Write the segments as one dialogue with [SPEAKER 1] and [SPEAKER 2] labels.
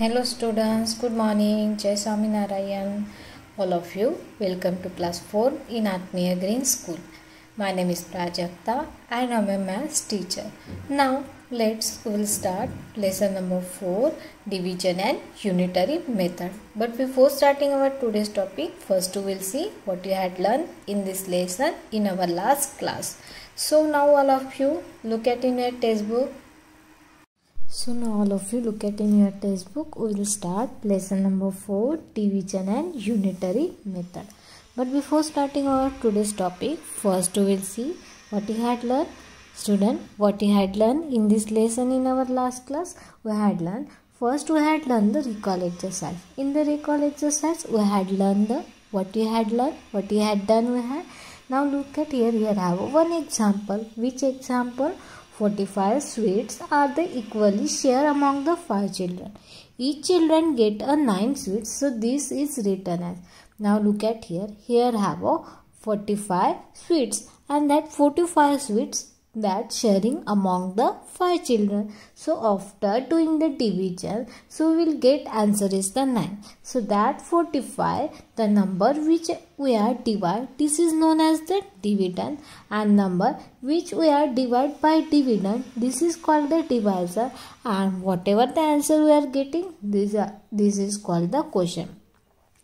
[SPEAKER 1] Hello students, good morning. Jai Swaminarayan. All of you, welcome to class 4 in Atmiya Green School. My name is Prajakta and I am a maths teacher. Now we'll start lesson number 4, division and unitary method. But before starting our today's topic, first we will see what you had learned in this lesson in our last class. So now all of you look at in your textbook. So now all of you look at in your textbook. We will start lesson number 4, division and unitary method. But before starting our today's topic, first we will see what you had learned. Student, what you had learned in this lesson in our last class? We had learned, first we had learned the recall exercise. In the recall exercise, we had learned the what you had learned, what you had done we had. Now look at here, here I have one example. Which example? 45 sweets are the equally shared among the 5 children. Each children get a 9 sweets. So this is written as. Now look at here. Here have a 45 sweets and that 45 sweets that sharing among the 5 children. So after doing the division, so we will get answer is the 9. So that 45, the number which we are divide, this is known as the dividend, and number which we are divide by dividend, this is called the divisor, and whatever the answer we are getting, this is called the quotient.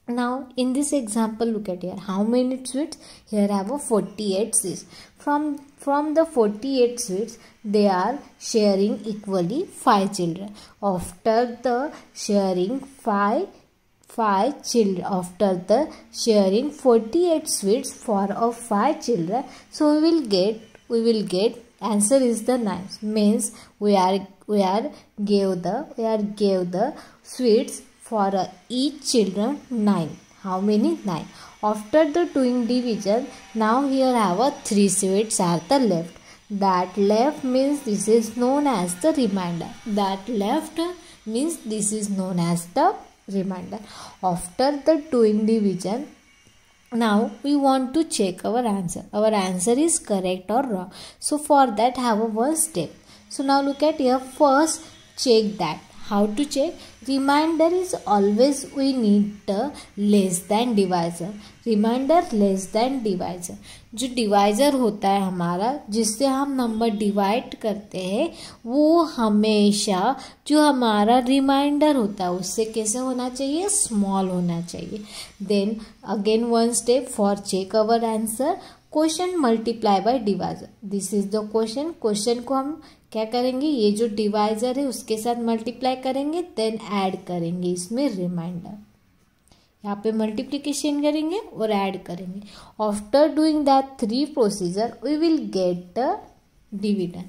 [SPEAKER 1] Now in this example, look at here, how many sweets? Here I have a 48 sweets. From the 48 sweets, they are sharing equally 5 children. After the sharing 5 children, after the sharing 48 sweets for of 5 children, so we will get answer is the 9. Means we are gave the sweets for each children 9. How many? 9. After the doing division, now here have a 3 sweets are the left. That left means this is known as the remainder. That left means this is known as the remainder. After the doing division, now we want to check our answer. Our answer is correct or wrong. So for that have a one step. So now look at here. First check that. How to check? Remainder is always we need the less than divisor. Remainder less than divisor. जो divisor होता है हमारा, जिससे हम number divide करते हैं, वो हमेशा जो हमारा रिमाइंडर होता है उससे कैसे होना चाहिए? स्मॉल होना चाहिए. Then again one step for check our answer. Question multiply by divisor. This is the question. Question को हम क्या करेंगे? ये जो डिवाइजर है उसके साथ मल्टीप्लाई करेंगे, देन ऐड करेंगे इसमें रिमाइंडर. यहाँ पे मल्टीप्लिकेशन करेंगे और ऐड करेंगे. After doing that 3 procedure we will get the dividend.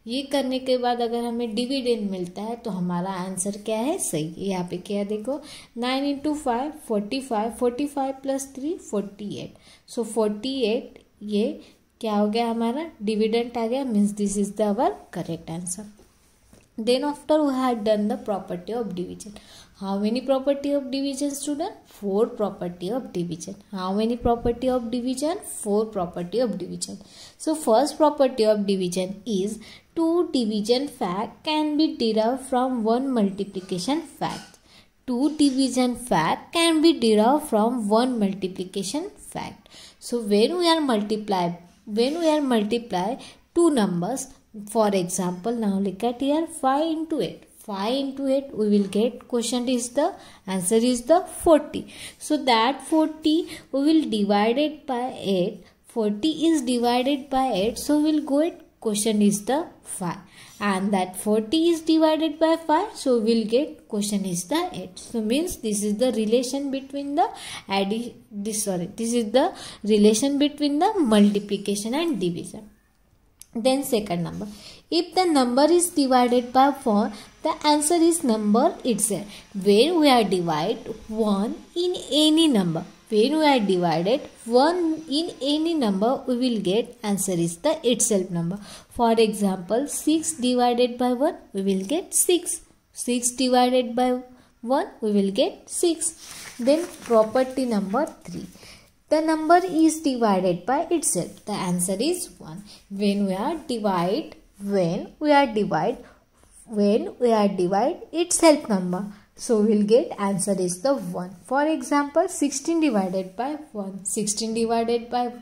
[SPEAKER 1] ये करने के बाद अगर हमें डिविडेंड मिलता है तो हमारा आंसर क्या है? सही. यहाँ पे क्या देखो, 9 इंटू 5 45, 45 प्लस 3 48. सो 48 ये क्या हो गया? हमारा डिविडेंड आ गया. Means this is the our correct answer. Then after we had done the property of division. How many property of division, student? 4 property of division. How many property of division? 4 property of division. So first property of division is 2 division fact can be derived from 1 multiplication fact. 2 division fact can be derived from 1 multiplication fact. So when we are multiply 2 numbers, for example, now look at here, 5 into 8. 5 into 8 we will get, quotient is the answer is the 40. So that 40 we will divide it by 8. 40 is divided by 8. So we will go it, quotient is the 5. And that 40 is divided by 5. So we will get, quotient is the 8. So means this is the relation between the this is the relation between the multiplication and division. Then second number, if the number is divided by 4, the answer is number itself. When we are divide 1 in any number, when we are divided 1 in any number, we will get answer is the itself number. For example, 6 divided by 1, we will get 6. 6 divided by 1, we will get 6. Then property number 3. The number is divided by itself. The answer is 1. When we are divide itself number, So we'll get answer is the 1. For example, 16 divided by 1. 16 divided by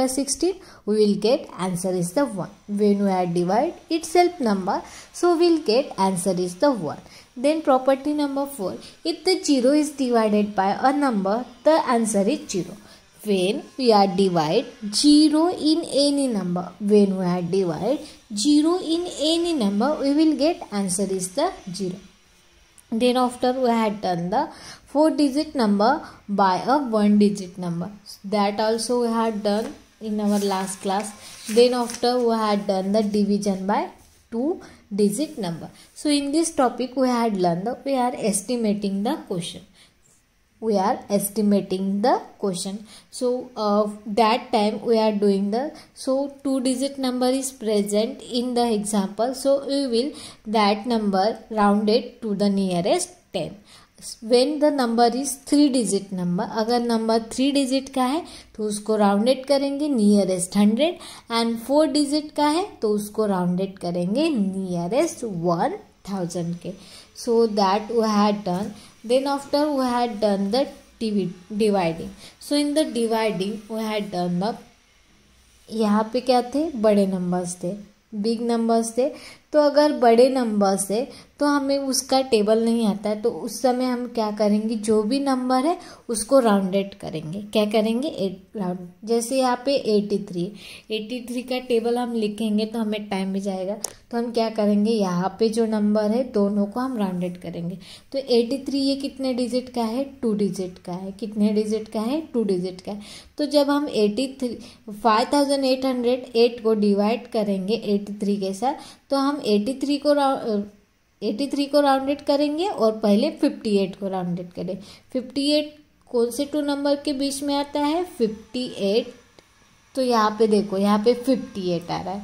[SPEAKER 1] 16, we will get answer is the 1. When we add divide itself number, so we'll get answer is the 1. Then property number 4. If the 0 is divided by a number, the answer is 0. When we are divide 0 in any number, when we are divide 0 in any number, we will get answer is the 0. Then after we had done the 4-digit number by a 1-digit number. That also we had done in our last class. Then after we had done the division by 2-digit number. So in this topic we had learned that we are estimating the quotient. We are estimating the quotient. So that time we are doing the, so 2-digit number is present in the example, so we will that number rounded to the nearest 10. When the number is 3-digit number, अगर number 3 digit का है तो उसको rounded करेंगे nearest 100, and 4 digit का है तो उसको राउंडेड करेंगे नियरेस्ट 1000 के. So that we had done. Then after we had done the dividing. So in the dividing we had done the, यहाँ पे क्या थे, बड़े नंबर्स थे, बिग नंबर्स थे. तो अगर बड़े नंबर्स है तो हमें उसका टेबल नहीं आता है, तो उस समय हम क्या करेंगे, जो भी नंबर है उसको राउंडेड करेंगे. क्या करेंगे, 8 राउंड. जैसे यहाँ पे 83 का टेबल हम लिखेंगे तो हमें टाइम भी जाएगा, तो हम क्या करेंगे, यहाँ पे जो नंबर है दोनों को हम राउंडेड करेंगे. तो 83 ये कितने डिजिट का है, 2 डिजिट का है. कितने डिजिट का है, 2 डिजिट का है. तो जब हम 5808 को डिवाइड करेंगे 83 के साथ, तो हम 83 को राउंडेड करेंगे और पहले 58 को राउंडेड करें. 58 कौन से 2 नंबर के बीच में आता है, 58. तो यहाँ पे देखो, यहाँ पे 58 आ रहा है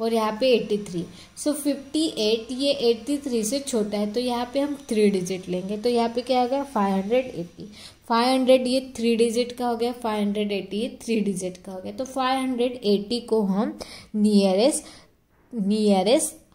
[SPEAKER 1] और यहाँ पे 83. सो 58 ये 83 से छोटा है, तो यहाँ पे हम 3 डिजिट लेंगे. तो यहाँ पे क्या हो गया, 580. 500 ये 3 डिजिट का हो गया, 580 ये 3 डिजिट का हो गया. तो 580 को हम नियरेस्ट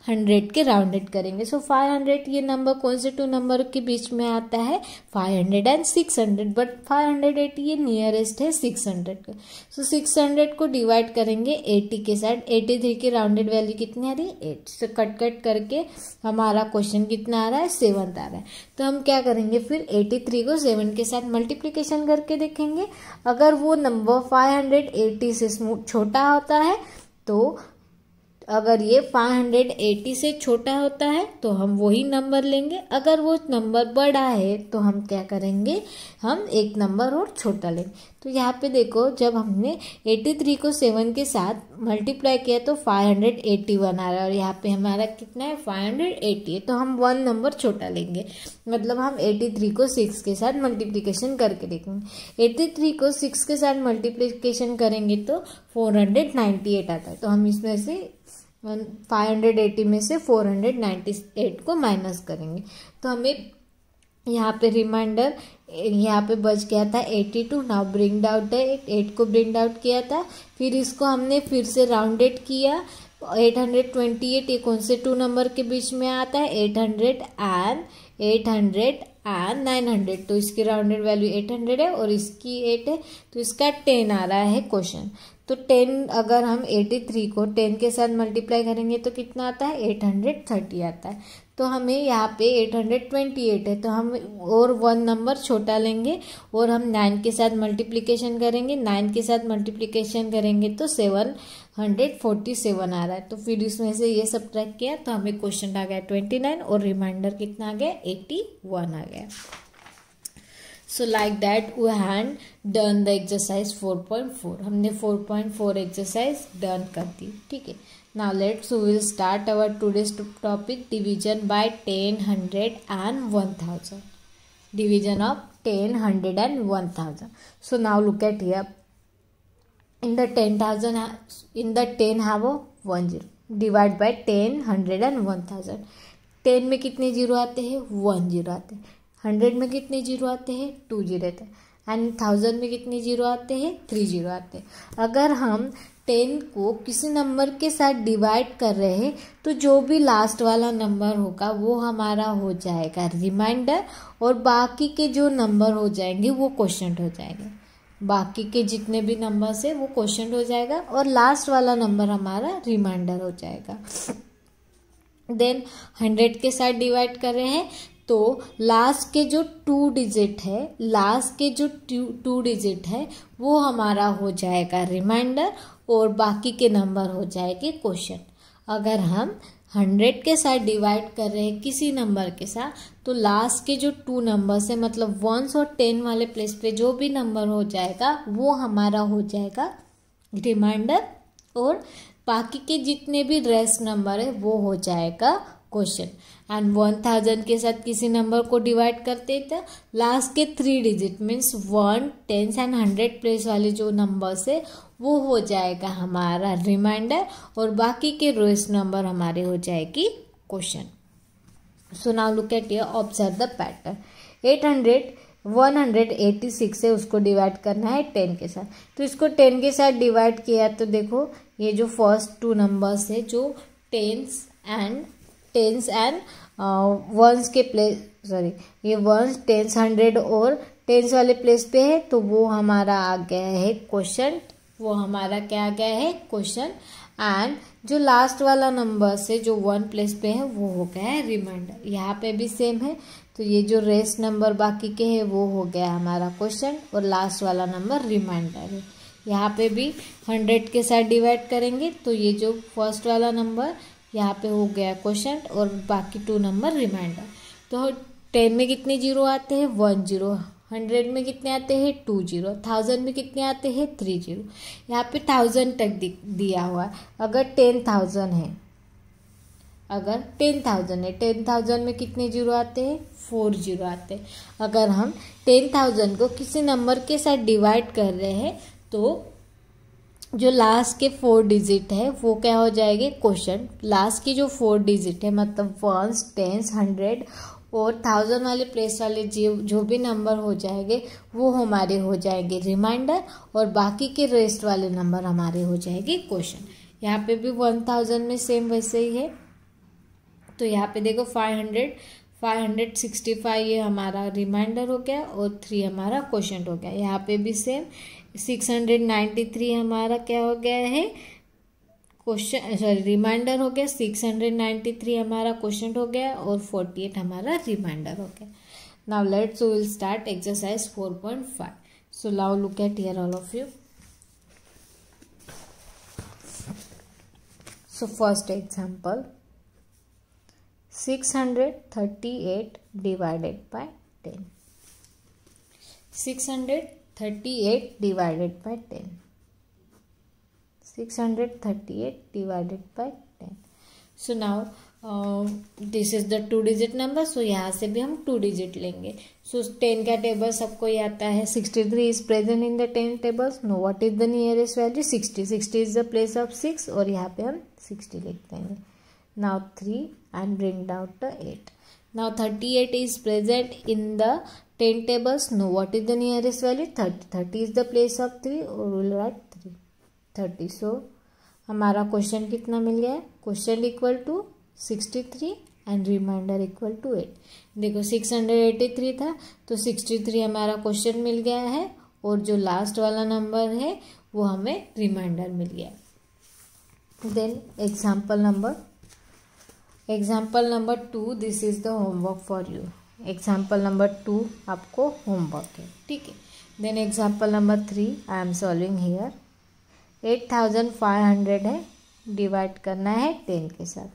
[SPEAKER 1] 100 के राउंडेड करेंगे. सो 500 ये नंबर कौन से 2 नंबर के बीच में आता है, 500 एंड 600, बट 580 ये नियरेस्ट है 600 का. सो 600 को डिवाइड करेंगे 80 के साथ. 83 की राउंडेड वैल्यू कितनी आ रही है, 8. से कट करके हमारा क्वेश्चन कितना आ रहा है, 7 आ रहा है. तो हम क्या करेंगे, फिर 83 को 7 के साथ मल्टीप्लीकेशन करके देखेंगे. अगर वो नंबर 580 से छोटा होता है, तो अगर ये 580 से छोटा होता है तो हम वही नंबर लेंगे. अगर वो नंबर बड़ा है तो हम क्या करेंगे, हम एक नंबर और छोटा लेंगे. तो यहाँ पे देखो, जब हमने 83 को 7 के साथ मल्टीप्लाई किया तो 581 आ रहा है, और यहाँ पे हमारा कितना है, 580 है. तो हम 1 नंबर छोटा लेंगे, मतलब हम 83 को 6 के साथ मल्टीप्लिकेशन करके देखेंगे. 83 को 6 के साथ मल्टीप्लिकेशन करेंगे तो 498 आता है. तो हम इसमें से 580 में से 498 को माइनस करेंगे. तो हमें यहाँ पे रिमाइंडर, यहाँ पे बच गया था 82. नाउ ब्रिंग आउट है, 8 को ब्रिंग आउट किया था, फिर इसको हमने फिर से राउंडेड किया. 828 ये कौन से 2 नंबर के बीच में आता है, 800 एंड 900. तो इसकी राउंडेड वैल्यू 800 है और इसकी 8 है, तो इसका 10 आ रहा है क्वेश्चन. तो 10 अगर हम 83 को 10 के साथ मल्टीप्लाई करेंगे तो कितना आता है, 830 आता है. तो हमें यहाँ पे 828 है, तो हम और 1 नंबर छोटा लेंगे और हम 9 के साथ मल्टीप्लिकेशन करेंगे. 9 के साथ मल्टीप्लिकेशन करेंगे तो 747 आ रहा है. तो फिर इसमें से ये सब्ट्रैक्ट किया तो हमें क्वेश्चन आ गया 29 और रिमाइंडर कितना आ गया, 81 आ गया. So like that we had done the exercise 4.4. हमने 4.4 एक्सरसाइज डन कर दी. ठीक है, now let's we will start our today's topic, division by 10, 100 and 1000. Division of 10, 100 and 1000. So now look at here. In the 10 have a 10. Divide by 10, 100 and 1000. 10 में कितने zero आते हैं, 1 zero आते हैं. 100 में कितने जीरो आते हैं, 2 जीरो आते हैं. एंड 1000 में कितने जीरो आते हैं, 3 जीरो आते हैं. अगर हम 10 को किसी नंबर के साथ डिवाइड कर रहे हैं तो जो भी लास्ट वाला नंबर होगा वो हमारा हो जाएगा रिमाइंडर, और बाकी के जो नंबर हो जाएंगे वो क्वोशंट हो जाएंगे। बाकी के जितने भी नंबर्स है वो क्वोशंट हो जाएगा और लास्ट वाला नंबर हमारा रिमाइंडर हो जाएगा। देन 100 के साथ डिवाइड कर रहे हैं तो लास्ट के जो 2 डिजिट है वो हमारा हो जाएगा रिमाइंडर और बाकी के नंबर हो जाएंगे क्वोशंट। अगर हम 100 के साथ डिवाइड कर रहे हैं किसी नंबर के साथ तो लास्ट के जो 2 नंबर्स है मतलब 1s और 10 वाले प्लेस पे जो भी नंबर हो जाएगा वो हमारा हो जाएगा रिमाइंडर और बाकी के जितने भी रेस्ट नंबर है वो हो जाएगा क्वोशंट। एंड 1000 के साथ किसी नंबर को डिवाइड करते थे लास्ट के 3 डिजिट मीन्स 1, 10 एंड 100 प्लेस वाले जो नंबर्स है वो हो जाएगा हमारा रिमाइंडर और बाकी के रेस्ट नंबर हमारे हो जाएगी quotient. So now look at here, observe the pattern. 186 है उसको डिवाइड करना है 10 के साथ, तो इसको 10 के साथ डिवाइड किया तो देखो ये जो फर्स्ट 2 नंबर्स है जो टेंस एंड वंस के प्लेस ये वंस, टेंस, 100 और टेंस वाले प्लेस पे है तो वो हमारा आ गया है क्वोशंट। वो हमारा क्या आ गया है क्वोशंट। एंड जो लास्ट वाला नंबर से जो 1 प्लेस पे है वो हो गया है रिमाइंडर। यहाँ पे भी सेम है तो ये जो रेस्ट नंबर बाकी के है वो हो गया हमारा क्वोशंट और लास्ट वाला नंबर रिमाइंडर है। यहाँ पे भी 100 के साथ डिवाइड करेंगे तो ये जो फर्स्ट वाला नंबर यहाँ पे हो गया क्वोशंट और बाकी 2 नंबर रिमाइंडर। तो 10 में कितने जीरो आते हैं 1 0, 100 में कितने आते हैं 2 0, 1000 में कितने आते हैं 3 0। यहाँ पे 1000 तक दिया हुआ है। अगर 10,000 है 10,000 में कितने जीरो आते हैं 4 जीरो आते हैं। अगर हम 10,000 को किसी नंबर के साथ डिवाइड कर रहे हैं तो जो लास्ट के 4 डिजिट है वो क्या हो जाएंगे क्वोशंट। लास्ट के जो 4 डिजिट है मतलब 1s, 10s, 100 और 1000 वाले प्लेस वाले जो भी नंबर हो जाएंगे वो हमारे हो जाएंगे रिमाइंडर और बाकी के रेस्ट वाले नंबर हमारे हो जाएंगे क्वोशंट। यहाँ पे भी 1000 में सेम वैसे ही है। तो यहाँ पे देखो 565 ये हमारा रिमाइंडर हो गया और 3 हमारा क्वोशंट हो गया। यहाँ पे भी सेम 693 हमारा क्या हो गया है रिमाइंडर हो गया। 693 हमारा क्वोशंट हो गया और 48 हमारा रिमाइंडर हो गया। Now let's will start exercise 4.5। So now look at here all of you. So first example 638 divided by 10. 638 divided by 10. 638 divided by 10. So now this is the 2 digit number. So यहाँ से भी हम 2 digit लेंगे. So 10 का table सबको ही आता है. 63 is present in the 10 tables. Know what is the nearest value? 60. 60 is the place of 6 और यहाँ पे हम 60 लिख देंगे. Now 3 and bring down the 8. Now 38 is present in the 10 tables. Know what is the nearest value? 30. 30 is the place of 3 or we'll write 3. 30. So हमारा question कितना मिल गया है? Question equal to 63 and remainder equal to 8. देखो 683 था तो 63 हमारा question मिल गया है और जो लास्ट वाला नंबर है वो हमें रिमाइंडर मिल गया. Then example number 2. This is the homework for you. Example number 2 आपको होमवर्क है, ठीक है. Then example number 3 I am solving here. 8500 है, डिवाइड करना है 10 के साथ.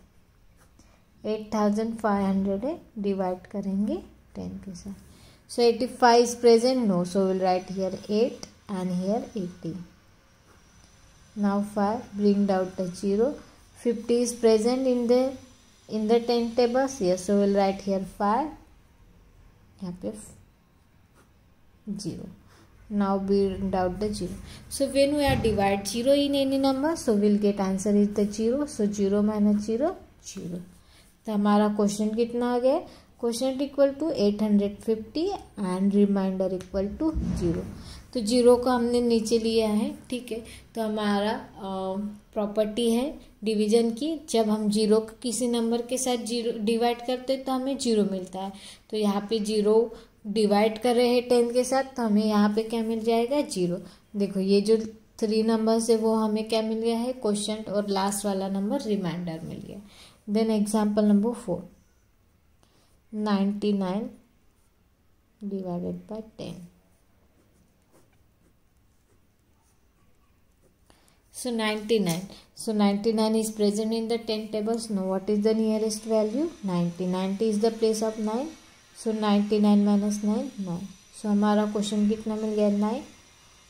[SPEAKER 1] 8500 है, डिवाइड करेंगे 10 के साथ. So 85 is present, no, so will write here 8 and here 80. Now 5, bring out the 0. 50 is present in the 10 tables. Yes, so we'll write here 5. यहाँ पे 0. Now bring out the 0. So when we are divide 0 in any number, so we'll get answer is the 0. So 0 minus 0, 0. तो हमारा question कितना आ गया? Question equal to 850 and remainder equal to 0. तो zero को हमने नीचे लिया है, ठीक है। तो हमारा प्रॉपर्टी है डिवीजन की, जब हम जीरो को किसी नंबर के साथ जीरो डिवाइड करते हैं तो हमें जीरो मिलता है। तो यहाँ पे जीरो डिवाइड कर रहे हैं 10 के साथ, तो हमें यहाँ पे क्या मिल जाएगा, जीरो। देखो ये जो 3 नंबर्स है वो हमें क्या मिल गया है, क्वोशंट, और लास्ट वाला नंबर रिमाइंडर मिल गया। Then example number 4, 99 divided by 10. So 99 is present in the 10 tables. Now what is the nearest value? 90. 90 is the place of 9. So 99 minus 9, 9. So हमारा क्वेश्चन कितना मिल गया, 9,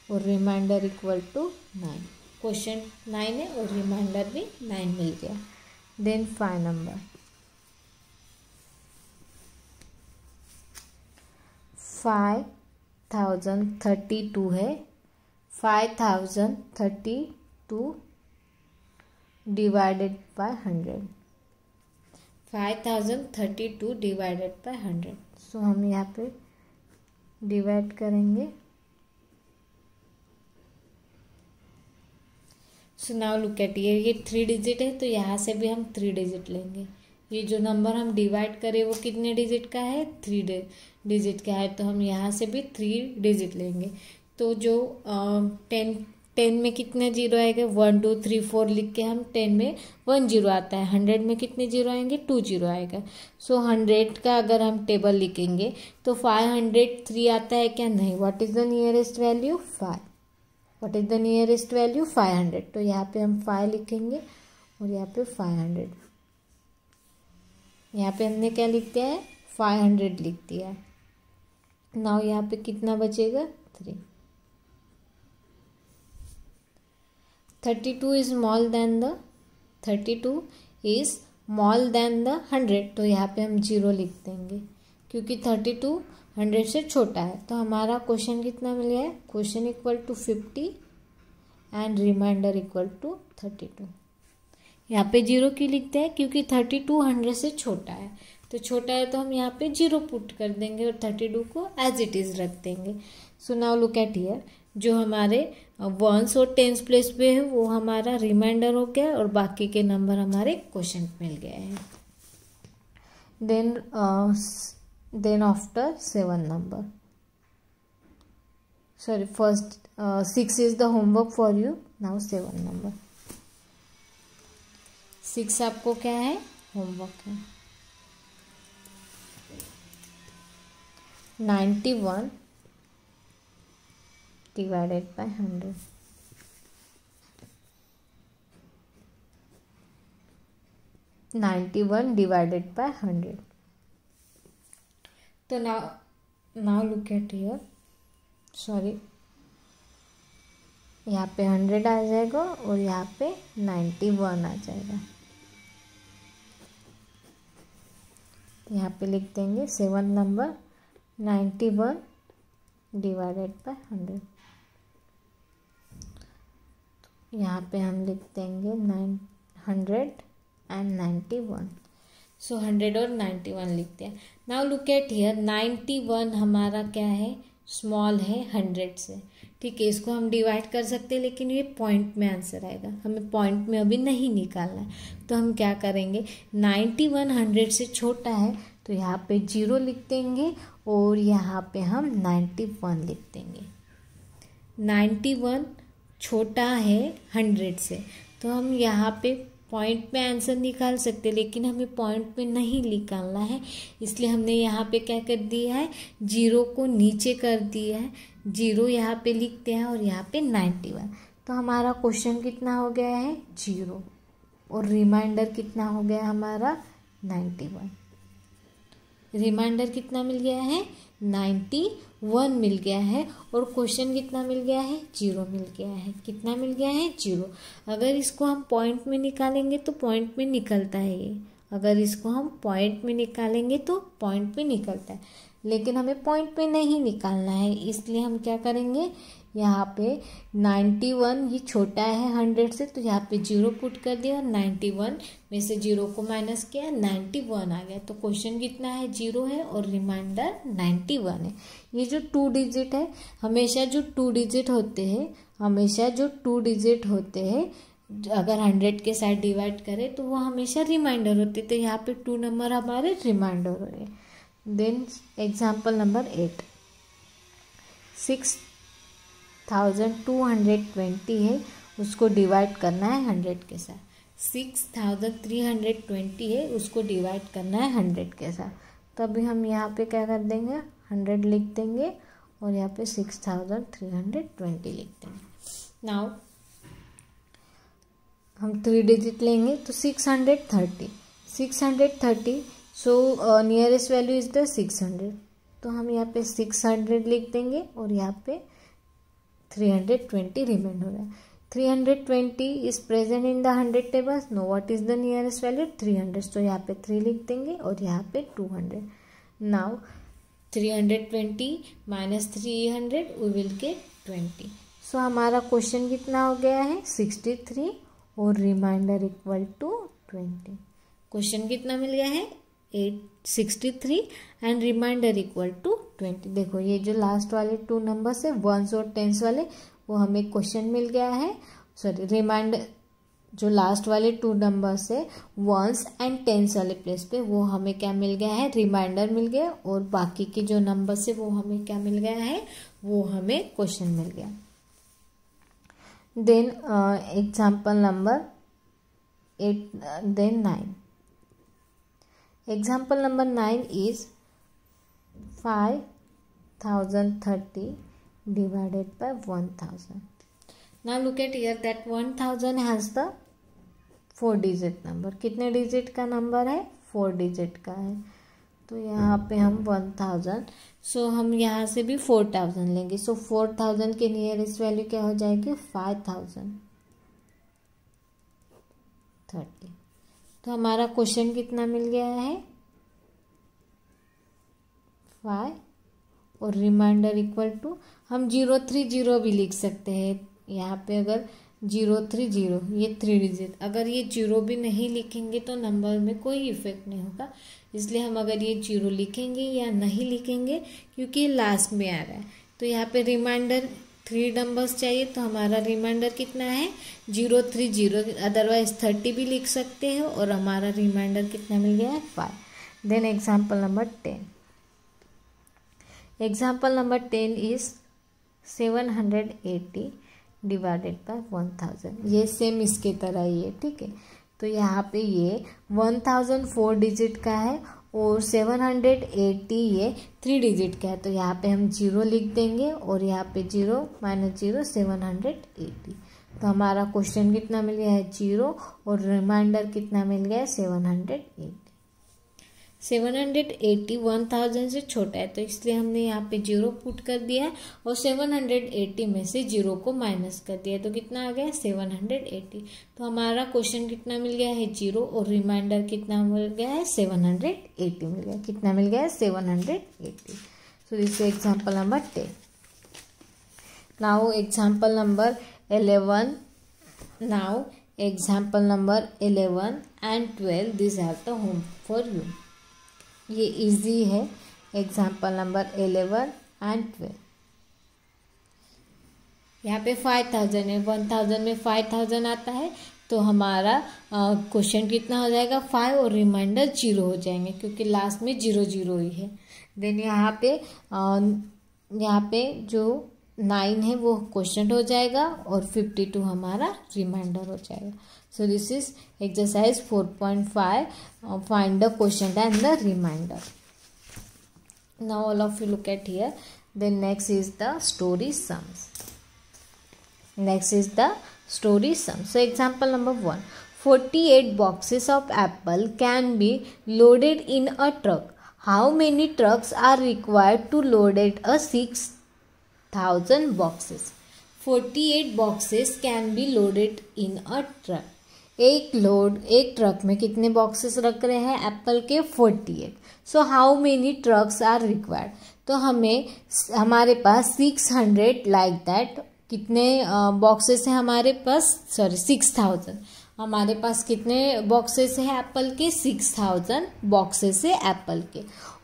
[SPEAKER 1] और रिमाइंडर इक्वल टू 9। क्वेश्चन 9 है और reminder भी 9 मिल गया। देन 5 नंबर, 5032 है। 5032 डिवाइडेड बाय 100, 5032 डिवाइडेड बाय 100। सो हम यहाँ पे डिवाइड करेंगे। सो नाउ लुक एट, ये 3 डिजिट है तो यहाँ से भी हम 3 डिजिट लेंगे। ये जो नंबर हम डिवाइड करें वो कितने डिजिट का है, 3 डिजिट का है, तो हम यहाँ से भी 3 डिजिट लेंगे। तो जो 10 में कितने जीरो आएगा, 1 2 3 4 लिख के हम 10 में 1 जीरो आता है। 100 में कितने जीरो आएंगे, 2 जीरो आएगा। सो 100 का अगर हम टेबल लिखेंगे तो 503 आता है क्या, नहीं। What is the nearest value, 5। What is the nearest value, 500। तो यहाँ पे हम 5 लिखेंगे और यहाँ पे 500। यहाँ पे हमने क्या लिख दिया है, 500 लिख दिया। नाउ यहाँ पे कितना बचेगा, 3। 32 is small than the 32 is small than the 100। तो यहाँ पे हम 0 लिख देंगे क्योंकि 32 100 से छोटा है। तो हमारा क्वेश्चन कितना मिल गया है, question equal to 50 and remainder equal to 32। यहाँ पे 0 क्यों लिखते हैं, क्योंकि 32 100 से छोटा है। तो छोटा है तो हम यहाँ पे 0 पुट कर देंगे और 32 को एज इट इज रख देंगे। सो नाउ लुक एट हियर, जो हमारे वंस और टेंस प्लेस पे है वो हमारा रिमाइंडर हो गया और बाकी के नंबर हमारे क्वोशंट मिल गए हैं। Then after 7 number, sorry first 6 is the homework for you. Now 7 number, 6 आपको क्या है, होमवर्क है। 91 डिवाइडेड बाय 100, 91 डिवाइडेड बाय 100। तो now look at here, sorry यहाँ पे 100 आ जाएगा और यहाँ पे 91 आ जाएगा। यहाँ पे लिख देंगे 7 नंबर, 91 डिवाइडेड बाय 100। यहाँ पे हम लिख देंगे 100 एंड 91। सो 100 और 91 लिखते हैं। नाउ लुक एट हियर, 91 हमारा क्या है, स्मॉल है 100 से, ठीक है। इसको हम डिवाइड कर सकते हैं लेकिन ये पॉइंट में आंसर आएगा, हमें पॉइंट में अभी नहीं निकालना है। तो हम क्या करेंगे, 91 100 से छोटा है तो यहाँ पे 0 लिख देंगे और यहाँ पे हम 91 लिख देंगे। 91 छोटा है 100 से, तो हम यहाँ पे पॉइंट में आंसर निकाल सकते, लेकिन हमें पॉइंट में नहीं निकालना है, इसलिए हमने यहाँ पे क्या कर दिया है, 0 को नीचे कर दिया है। 0 यहाँ पे लिखते हैं और यहाँ पे 91। तो हमारा क्वेश्चन कितना हो गया है, 0, और रिमाइंडर कितना हो गया हमारा, 91। रिमाइंडर कितना मिल गया है, 91 मिल गया है, और क्वेश्चन कितना मिल गया है, 0 मिल गया है। कितना मिल गया है, 0। अगर इसको हम पॉइंट में निकालेंगे तो पॉइंट में निकलता है ये, अगर इसको हम पॉइंट में निकालेंगे तो पॉइंट में निकलता है, लेकिन हमें पॉइंट में नहीं निकालना है, इसलिए हम क्या करेंगे, यहाँ पे 91 ही छोटा है 100 से, तो यहाँ पे 0 पुट कर दिया और 91 में से 0 को माइनस किया, 91 आ गया। तो क्वेश्चन कितना है, 0 है और रिमाइंडर 91 है। ये जो 2 डिजिट है, हमेशा जो 2 डिजिट होते हैं अगर 100 के साथ डिवाइड करें तो वो हमेशा रिमाइंडर होते, तो यहाँ पे 2 नंबर हमारे रिमाइंडर हो रहे। देन एग्जाम्पल नंबर 8, 6220 है, उसको डिवाइड करना है 100 के साथ। 6320 है, उसको डिवाइड करना है 100 के साथ। तभी हम यहाँ पे क्या कर देंगे, 100 लिख देंगे और यहाँ पे 6320 लिख देंगे। नाउ हम 3 डिजिट लेंगे तो 630, सो नियरेस्ट वैल्यू इज द 600, तो हम यहाँ पे 600 लिख देंगे और यहाँ पे 320 रिमेंड हो रहा है। 320 is present in the 100 tables, know what is the nearest value, 300, तो यहाँ पे 3 लिख देंगे और यहाँ पे 200। Now 320 minus 300 we will get 20। So हमारा क्वेश्चन कितना हो गया है, 63 और रिमाइंडर इक्वल टू 20। क्वेश्चन कितना मिल गया है, 863 एंड रिमाइंडर इक्वल टू 20। देखो ये जो लास्ट वाले 2 नंबर्स है, 1s और 10s वाले, वो हमें क्वेश्चन मिल गया है। सॉरी, रिमाइंडर जो लास्ट वाले 2 नंबर्स है 1s एंड 10s वाले प्लेस पे, वो हमें क्या मिल गया है, रिमाइंडर मिल गया, और बाकी के जो नंबर्स है वो हमें क्या मिल गया है, वो हमें क्वेश्चन मिल गया। Then example number 8, then 9. Example number 9 is 5030 divided by 1000. Now look at here that 1000 has the 4 digit number. कितने डिजिट का नंबर है, 4 डिजिट का है। तो यहाँ पे हम 1000, सो हम यहाँ से भी 4000 लेंगे। सो 4000 के नियरेस्ट वैल्यू क्या हो जाएगी, 5030। तो हमारा क्वेश्चन कितना मिल गया है, 5 और रिमाइंडर इक्वल टू, हम 030 भी लिख सकते हैं यहाँ पे। अगर 030 ये 3 डिजिट, अगर ये 0 भी नहीं लिखेंगे तो नंबर में कोई इफेक्ट नहीं होगा, इसलिए हम अगर ये 0 लिखेंगे या नहीं लिखेंगे क्योंकि लास्ट में आ रहा है। तो यहाँ पे रिमाइंडर 3 नंबर्स चाहिए, तो हमारा रिमाइंडर कितना है, 030, अदरवाइज 30 भी लिख सकते हैं, और हमारा रिमाइंडर कितना मिल गया है, 5। Then example number 10। Example number 10 is 780 divided by 1000। ये सेम इसके तरह ही है, ठीक है। तो यहाँ पे ये 1000 4 डिजिट का है और 780 ये 3 डिजिट का है, तो यहाँ पे हम 0 लिख देंगे और यहाँ पे 0 माइनस 0 780। तो हमारा क्वेश्चन कितना मिल गया है, 0, और रिमाइंडर कितना मिल गया है, 780। 780 1000 से छोटा है, तो इसलिए हमने यहाँ पे 0 पुट कर दिया है और 780 में से 0 को माइनस कर दिया, तो कितना आ गया, 780। तो हमारा क्वेश्चन कितना मिल गया है, 0, और रिमाइंडर कितना मिल गया है, 780 मिल गया। कितना मिल गया है, 780। So this is example number 10। Now example number 11। Now example number 11 and 12, this are the home for you. ये इजी है, एग्जाम्पल नंबर 11 एंड 12। यहाँ पे 5000 है, 1000 में 5000 आता है, तो हमारा क्वेश्चन कितना हो जाएगा, 5 और रिमाइंडर 0 हो जाएंगे क्योंकि लास्ट में 0 ही है। देन यहाँ पे जो 9 है वो क्वेश्चन हो जाएगा और 52 हमारा रिमाइंडर हो जाएगा। So this is exercise 4.5. Find the quotient and the remainder. Now all of you look at here. Then next is the story sums. Next is the story sums. So example number 1. 48 boxes of apple can be loaded in a truck. How many trucks are required to load it a 6,000 boxes? 48 boxes can be loaded in a truck. एक truck में कितने boxes रख रहे हैं apple के, 48। So how many trucks are required, तो हमारे पास 600 लाइक दैट कितने बॉक्सेस हैं हमारे पास, 6000 हमारे पास कितने बॉक्सेस हैं एप्पल के, 6000 बॉक्सेस है एप्पल के।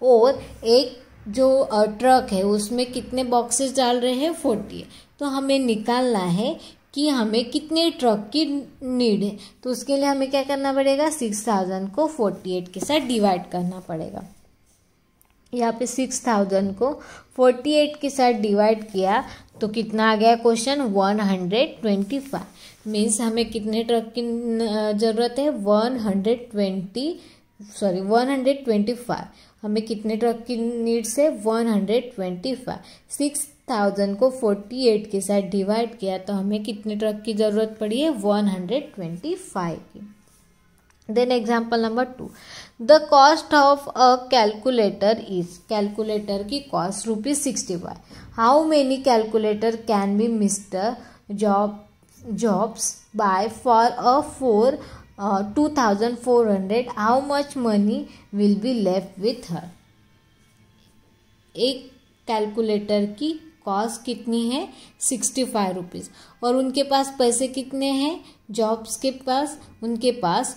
[SPEAKER 1] और एक जो ट्रक है उसमें कितने बॉक्सेस डाल रहे हैं, 40 है। तो हमें निकालना है कि हमें कितने ट्रक की नीड है। तो उसके लिए हमें क्या करना पड़ेगा, 6000 को 48 के साथ डिवाइड करना पड़ेगा। यहाँ पे 6000 को 48 के साथ डिवाइड किया तो कितना आ गया क्वेश्चन, 125। मीन्स हमें कितने ट्रक की ज़रूरत है, 125। हमें कितने ट्रक की नीड्स है, 125। 6000 को 48 के साथ डिवाइड किया तो हमें कितने ट्रक की ज़रूरत पड़ी है, 125 की। Then example number 2, the cost of a calculator is, calculator की cost ₹65। How many calculator can be Mister Jobs buy for a 2400, how much money will be left with her. एक कैलकुलेटर की cost कितनी है, 65 rupees, और उनके पास पैसे कितने हैं, जॉब्स के पास, उनके पास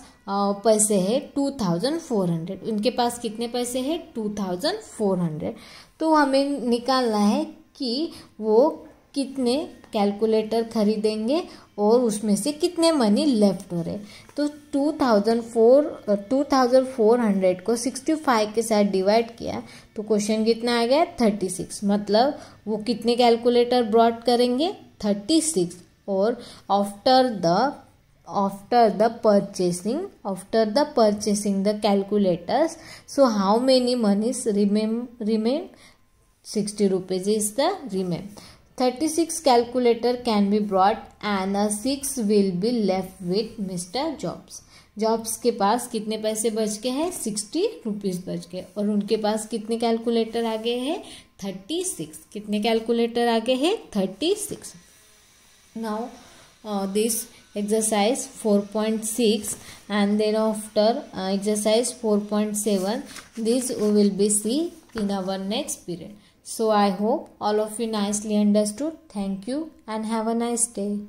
[SPEAKER 1] पैसे है 2400। उनके पास कितने पैसे हैं, 2400। तो हमें निकालना है कि वो कितने कैलकुलेटर खरीदेंगे और उसमें से कितने मनी लेफ्ट हो रहे। तो 2400 को 65 के साथ डिवाइड किया तो क्वेश्चन कितना आ गया, 36। मतलब वो कितने कैलकुलेटर ब्रॉट करेंगे, 36। और after the purchasing the calculators, so how many monies remain, 60 rupees is the remain. 36 calculator can be brought and a 6 will be left with Mr. Jobs के पास कितने पैसे बच के हैं, 60 रुपीज़ बच गए, और उनके पास कितने कैलकुलेटर आगे हैं, 36। कितने कैलकुलेटर आगे हैं, 36। Now this exercise 4.6 and then after exercise 4.7, this we will be see in our next period. So I hope all of you nicely understood. Thank you and have a nice day.